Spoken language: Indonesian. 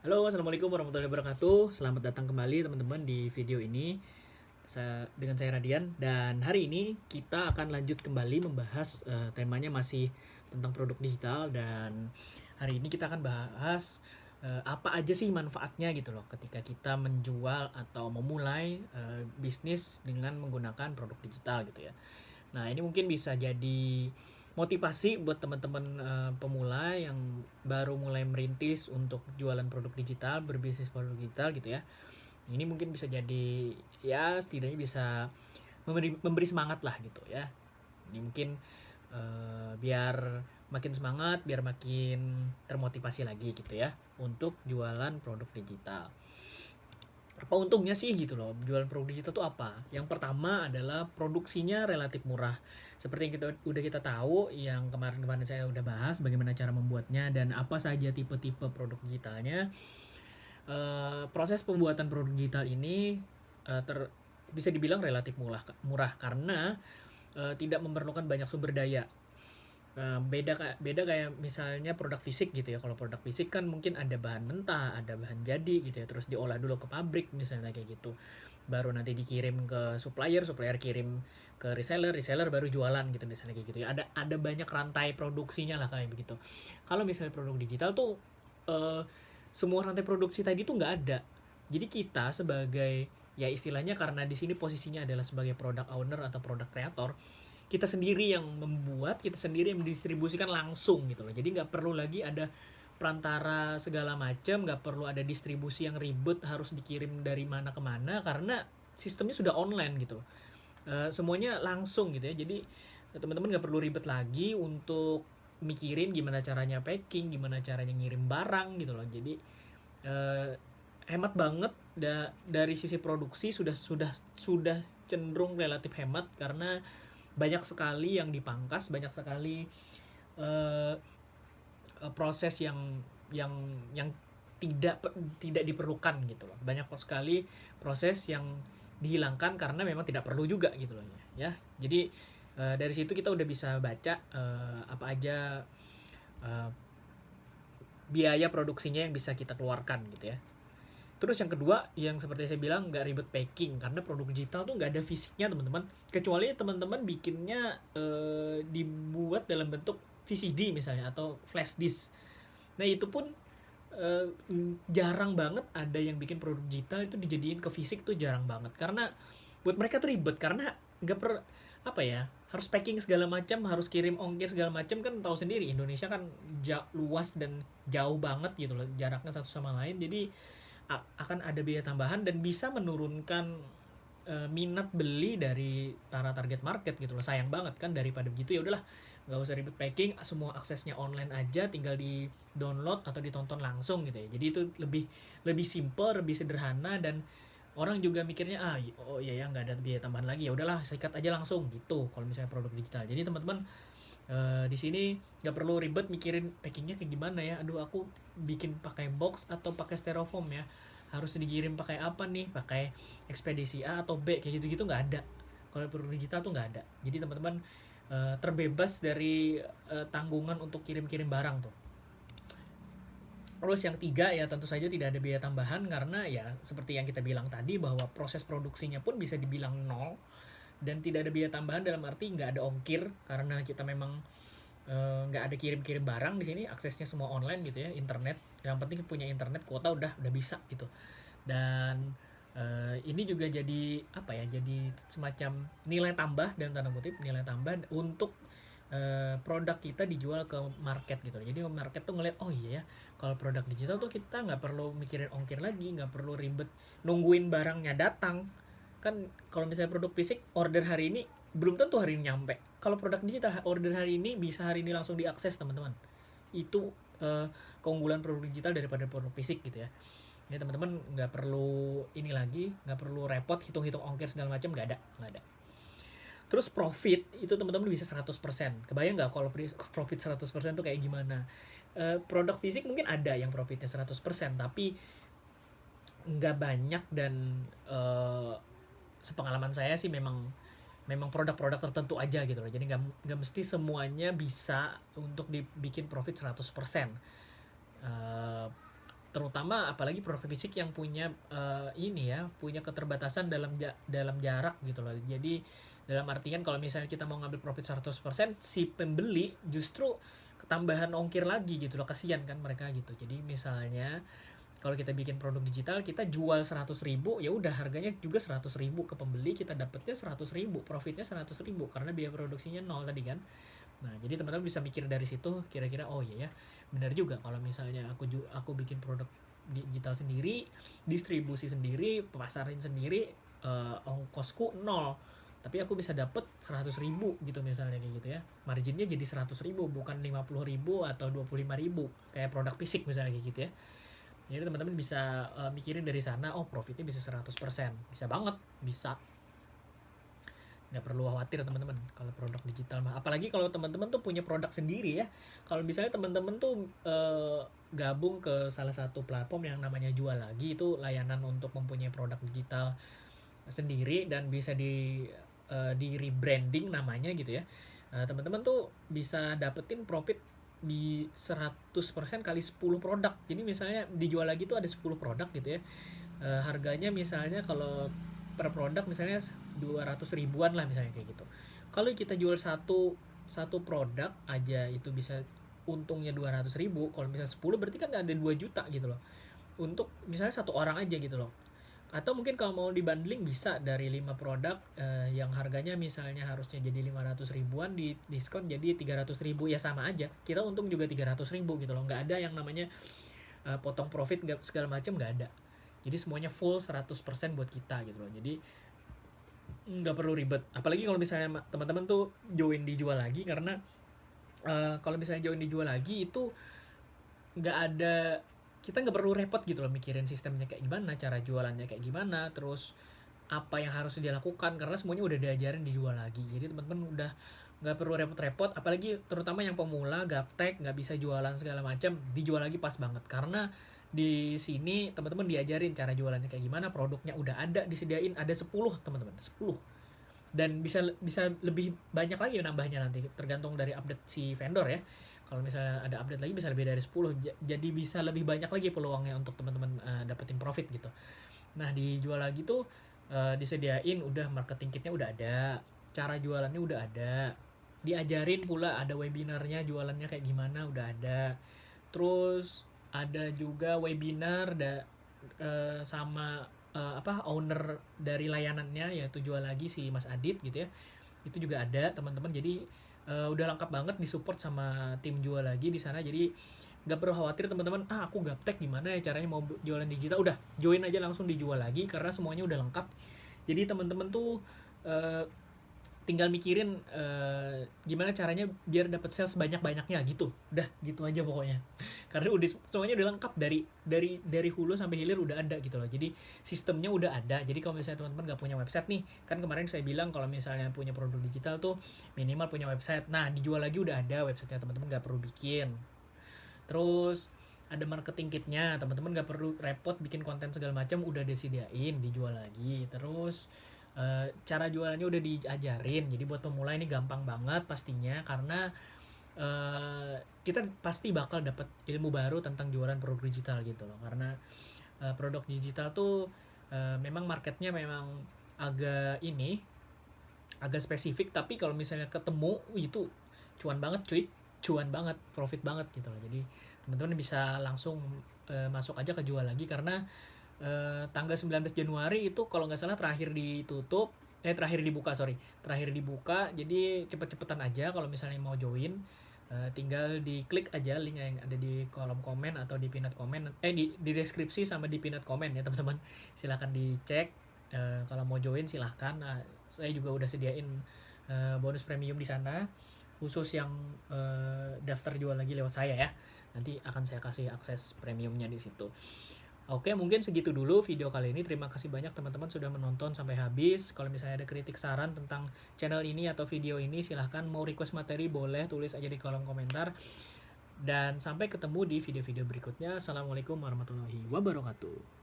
Halo, assalamualaikum warahmatullahi wabarakatuh. Selamat datang kembali teman-teman di video ini. Dengan saya Radian dan hari ini kita akan lanjut kembali membahas temanya masih tentang produk digital dan hari ini kita akan bahas apa aja sih manfaatnya gitu loh ketika kita menjual atau memulai bisnis dengan menggunakan produk digital gitu ya. Nah, ini mungkin bisa jadi motivasi buat teman-teman pemula yang baru mulai merintis untuk jualan produk digital, berbisnis produk digital gitu ya. Ini mungkin bisa jadi ya setidaknya bisa memberi semangat lah gitu ya. Ini mungkin biar makin semangat, biar makin termotivasi lagi gitu ya untuk jualan produk digital. Apa untungnya sih gitu loh jualan produk digital tuh apa? Yang pertama adalah produksinya relatif murah. Seperti yang kita tahu, yang kemarin-kemarin saya udah bahas bagaimana cara membuatnya dan apa saja tipe-tipe produk digitalnya. Proses pembuatan produk digital ini bisa dibilang relatif murah karena tidak memerlukan banyak sumber daya. Beda kayak misalnya produk fisik gitu ya. Kalau produk fisik kan mungkin ada bahan mentah, ada bahan jadi gitu ya, terus diolah dulu ke pabrik misalnya kayak gitu, baru nanti dikirim ke supplier, supplier kirim ke reseller, reseller baru jualan gitu misalnya kayak gitu ya. Ada banyak rantai produksinya lah kayak begitu. Kalau misalnya produk digital tuh eh, semua rantai produksi tadi tuh nggak ada. Jadi kita sebagai, ya istilahnya, karena di sini posisinya adalah sebagai product owner atau product creator, kita sendiri yang membuat, kita sendiri yang mendistribusikan langsung gitu loh. Jadi nggak perlu lagi ada perantara segala macam, nggak perlu ada distribusi yang ribet harus dikirim dari mana ke mana karena sistemnya sudah online gitu loh. Semuanya langsung gitu ya. Jadi teman-teman nggak perlu ribet lagi untuk mikirin gimana caranya packing, gimana caranya ngirim barang gitu loh. Jadi eh, hemat banget dari sisi produksi, sudah cenderung relatif hemat karena banyak sekali yang dipangkas, banyak sekali eh, proses yang yang tidak tidak diperlukan gitu loh. Banyak sekali proses yang dihilangkan karena memang tidak perlu juga gitu loh ya. Jadi dari situ kita udah bisa baca apa aja eh, biaya produksinya yang bisa kita keluarkan gitu ya. Terus yang kedua, yang seperti saya bilang, nggak ribet packing karena produk digital tuh nggak ada fisiknya teman-teman. Kecuali teman-teman bikinnya dibuat dalam bentuk VCD misalnya atau flash disk. Nah itu pun eh, jarang banget ada yang bikin produk digital itu dijadiin ke fisik, tuh jarang banget karena buat mereka tuh ribet karena nggak per apa ya, harus packing segala macam, harus kirim ongkir segala macam. Kan tahu sendiri Indonesia kan luas dan jauh banget gitu loh jaraknya satu sama lain, jadi akan ada biaya tambahan dan bisa menurunkan minat beli dari para target market gitu loh. Sayang banget kan, daripada begitu ya udahlah nggak usah ribet packing, semua aksesnya online aja, tinggal di download atau ditonton langsung gitu ya. Jadi itu lebih lebih simple, lebih sederhana, dan orang juga mikirnya oh iya ya nggak ada biaya tambahan lagi, ya udahlah sikat aja langsung gitu kalau misalnya produk digital. Jadi teman-teman di sini nggak perlu ribet mikirin packingnya kayak gimana ya, aduh aku bikin pakai box atau pakai styrofoam ya, harus dikirim pakai apa nih, pakai ekspedisi A atau B kayak gitu-gitu, nggak ada. Kalau produk digital tuh nggak ada. Jadi teman-teman terbebas dari tanggungan untuk kirim-kirim barang tuh. Terus yang tiga, ya tentu saja tidak ada biaya tambahan karena ya seperti yang kita bilang tadi bahwa proses produksinya pun bisa dibilang nol, dan tidak ada biaya tambahan dalam arti nggak ada ongkir karena kita memang nggak ada kirim-kirim barang di sini, aksesnya semua online gitu ya, internet. Yang penting punya internet, kuota udah bisa gitu. Dan ini juga jadi apa ya, jadi semacam nilai tambah dan tanda kutip nilai tambah untuk produk kita dijual ke market gitu. Jadi market tuh ngeliat, oh iya ya, kalau produk digital tuh kita nggak perlu mikirin ongkir lagi, nggak perlu ribet nungguin barangnya datang. Kan kalau misalnya produk fisik order hari ini belum tentu hari ini nyampe. Kalau produk digital order hari ini bisa hari ini langsung diakses teman-teman. Itu keunggulan produk digital daripada produk fisik gitu ya. Ini teman-teman nggak perlu ini lagi, nggak perlu repot hitung-hitung ongkir segala macam, nggak ada. Terus profit itu teman-teman bisa 100%. Kebayang nggak kalau profit 100% tuh kayak gimana? Produk fisik mungkin ada yang profitnya 100%, tapi nggak banyak. Dan sepengalaman saya sih memang memang produk-produk tertentu aja gitu loh. Jadi nggak mesti semuanya bisa untuk dibikin profit 100%. terutama apalagi produk fisik yang punya punya keterbatasan dalam jarak gitu loh. Jadi dalam artian kalau misalnya kita mau ngambil profit 100%, si pembeli justru ketambahan ongkir lagi gitu loh, kasihan kan mereka gitu. Jadi misalnya kalau kita bikin produk digital, kita jual 100.000, ya udah harganya juga 100.000 ke pembeli, kita dapatnya 100.000, profitnya 100.000 karena biaya produksinya 0 tadi kan. Nah, jadi teman-teman bisa mikir dari situ kira-kira oh iya ya, benar juga kalau misalnya aku bikin produk digital sendiri, distribusi sendiri, pemasarin sendiri, ongkosku 0. Tapi aku bisa dapat 100.000 gitu misalnya kayak gitu ya. Marginnya jadi 100.000 bukan 50.000 atau 25.000 kayak produk fisik misalnya kayak gitu ya. Jadi teman-teman bisa mikirin dari sana, oh profitnya bisa 100%. Bisa banget, bisa. Nggak perlu khawatir teman-teman kalau produk digital mah. Apalagi kalau teman-teman tuh punya produk sendiri ya. Kalau misalnya teman-teman tuh gabung ke salah satu platform yang namanya Jual Lagi, itu layanan untuk mempunyai produk digital sendiri dan bisa di rebranding namanya gitu ya. Teman-teman tuh bisa dapetin profit di 100% kali 10 produk. Jadi misalnya dijual lagi tuh ada 10 produk gitu ya. Harganya misalnya kalau per produk misalnya 200 ribuan lah misalnya kayak gitu. Kalau kita jual satu produk aja itu bisa untungnya 200.000. Kalau misalnya 10 berarti kan ada 2 juta gitu loh. Untuk misalnya satu orang aja gitu loh. Atau mungkin kalau mau dibundling bisa dari 5 produk yang harganya misalnya harusnya jadi 500 ribuan di diskon jadi 300 ribu, ya sama aja. Kita untung juga 300 ribu gitu loh. Nggak ada yang namanya potong profit segala macam, nggak ada. Jadi semuanya full 100% buat kita gitu loh. Jadi nggak perlu ribet. Apalagi kalau misalnya teman-teman tuh join dijual lagi, karena kalau misalnya join dijual lagi itu nggak ada, kita nggak perlu repot gitu loh mikirin sistemnya kayak gimana, cara jualannya kayak gimana, terus apa yang harus dilakukan, karena semuanya udah diajarin dijual lagi. Jadi teman-teman udah nggak perlu repot-repot, apalagi terutama yang pemula gaptek nggak bisa jualan segala macam, dijual lagi pas banget karena di sini teman-teman diajarin cara jualannya kayak gimana, produknya udah ada disediain, ada 10 teman-teman, 10, dan bisa lebih banyak lagi nambahnya nanti tergantung dari update si vendor ya. Kalau misalnya ada update lagi bisa lebih dari 10, jadi bisa lebih banyak lagi peluangnya untuk teman-teman dapetin profit gitu. Nah, dijual lagi tuh disediain udah marketing kitnya udah ada, cara jualannya udah ada, diajarin pula, ada webinarnya jualannya kayak gimana udah ada. Terus ada juga webinar sama owner dari layanannya, yaitu Jual Lagi si Mas Adit gitu ya. Itu juga ada teman-teman. Jadi udah lengkap banget disupport sama tim Jual Lagi di sana. Jadi nggak perlu khawatir teman-teman, aku gaptek gimana ya caranya mau jualan digital, udah join aja langsung dijual lagi karena semuanya udah lengkap. Jadi teman-teman tuh tinggal mikirin gimana caranya biar dapat sales banyak-banyaknya gitu. Udah gitu aja pokoknya. Karena udah semuanya udah lengkap dari hulu sampai hilir udah ada gitu loh. Jadi sistemnya udah ada. Jadi kalau misalnya teman-teman nggak punya website nih, kan kemarin saya bilang kalau misalnya punya produk digital tuh minimal punya website. Nah, dijual lagi udah ada websitenya, teman-teman nggak perlu bikin. Terus ada marketing kitnya, teman-teman nggak perlu repot bikin konten segala macam, udah disediain dijual lagi. Terus cara jualannya udah diajarin, jadi buat pemula ini gampang banget pastinya, karena kita pasti bakal dapat ilmu baru tentang jualan produk digital gitu loh. Karena produk digital tuh memang marketnya memang agak spesifik, tapi kalau misalnya ketemu itu cuan banget cuy, cuan banget, profit banget gitu loh. Jadi teman-teman bisa langsung masuk aja ke Jual Lagi, karena tanggal 19 Januari itu kalau nggak salah terakhir dibuka. Jadi cepet-cepetan aja kalau misalnya mau join, tinggal diklik aja link yang ada di kolom komen atau di pinned komen, di deskripsi sama di pinned komen ya teman-teman. Silahkan dicek, kalau mau join silahkan. Saya juga udah sediain bonus premium di sana khusus yang daftar Jual Lagi lewat saya ya. Nanti akan saya kasih akses premiumnya di situ. Oke, mungkin segitu dulu video kali ini. Terima kasih banyak teman-teman sudah menonton sampai habis. Kalau misalnya ada kritik saran tentang channel ini atau video ini, silahkan mau request materi boleh tulis aja di kolom komentar. Dan sampai ketemu di video-video berikutnya. Assalamualaikum warahmatullahi wabarakatuh.